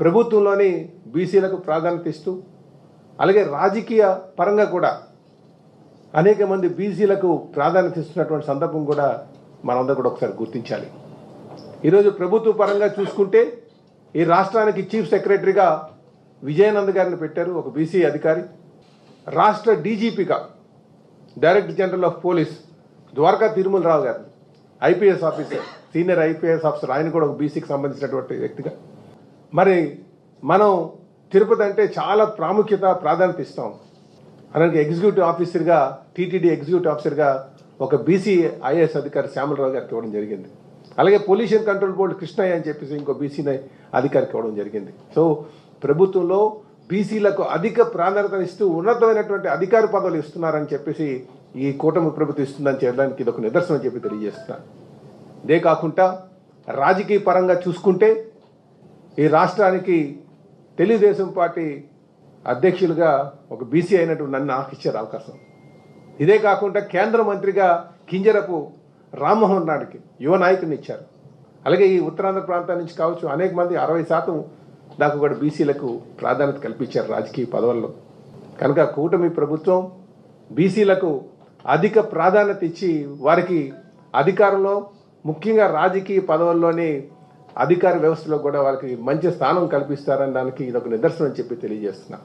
ప్రభుత్వంలోని బీసీలకు ప్రాధాన్యత ఇస్తూ అలాగే రాజకీయ పరంగా కూడా అనేక మంది బీసీలకు ప్రాధాన్యత ఇస్తున్నటువంటి సందర్భం కూడా మనందరూ కూడా ఒకసారి గుర్తించాలి. ఈరోజు ప్రభుత్వ పరంగా చూసుకుంటే ఈ రాష్ట్రానికి చీఫ్ సెక్రటరీగా విజయానంద్ గారిని పెట్టారు, ఒక బీసీ అధికారి. రాష్ట్ర డీజీపీగా director general of police Dwaraka Tirumalarao గారు, IPS officer, senior IPS officer, ఆయన కూడా ఒక బీసీకి సంబంధించినటువంటి వ్యక్తిగా. మరి మనం తిరుపతి అంటే చాలా ప్రాధాన్యత ఇస్తాం. అలాగే ఎగ్జిక్యూటివ్ ఆఫీసర్గా, టీటీడీ ఎగ్జిక్యూటివ్ ఆఫీసర్గా ఒక బీసీ ఐఏఎస్ అధికారి శ్యామలరావు గారికి ఇవ్వడం జరిగింది. అలాగే పొల్యూషన్ కంట్రోల్ బోర్డు కృష్ణయ్య అని చెప్పేసి ఇంకో బీసీ అధికారికి ఇవ్వడం జరిగింది. సో ప్రభుత్వంలో బీసీలకు అధిక ప్రాధాన్యత ఇస్తూ ఉన్నతమైనటువంటి అధికార పదవులు ఇస్తున్నారని చెప్పేసి ఈ కూటమి ప్రభుత్వం ఇస్తుందని చెప్పడానికి ఇది ఒక నిదర్శనం అని చెప్పి తెలియజేస్తున్నారు. ఇదే కాకుండా రాజకీయ పరంగా చూసుకుంటే ఈ రాష్ట్రానికి తెలుగుదేశం పార్టీ అధ్యక్షులుగా ఒక బీసీ అయినటువంటి నన్ను నాకు ఇచ్చారు అవకాశం. ఇదే కాకుండా కేంద్ర మంత్రిగా కింజరపు రామ్మోహన్ నాయుడుకి యువ నాయకుని ఇచ్చారు. అలాగే ఈ ఉత్తరాంధ్ర ప్రాంతం నుంచి కావచ్చు అనేక మంది 60% దాకా కూడా బీసీలకు ప్రాధాన్యత కల్పించారు రాజకీయ పదవుల్లో. కనుక కూటమి ప్రభుత్వం బీసీలకు అధిక ప్రాధాన్యత ఇచ్చి వారికి అధికారంలో, ముఖ్యంగా రాజకీయ పదవుల్లోని అధికార వ్యవస్థలో కూడా వాళ్ళకి మంచి స్థానం కల్పిస్తారని దానికి ఇదొక నిదర్శనం అని చెప్పి తెలియజేస్తున్నా.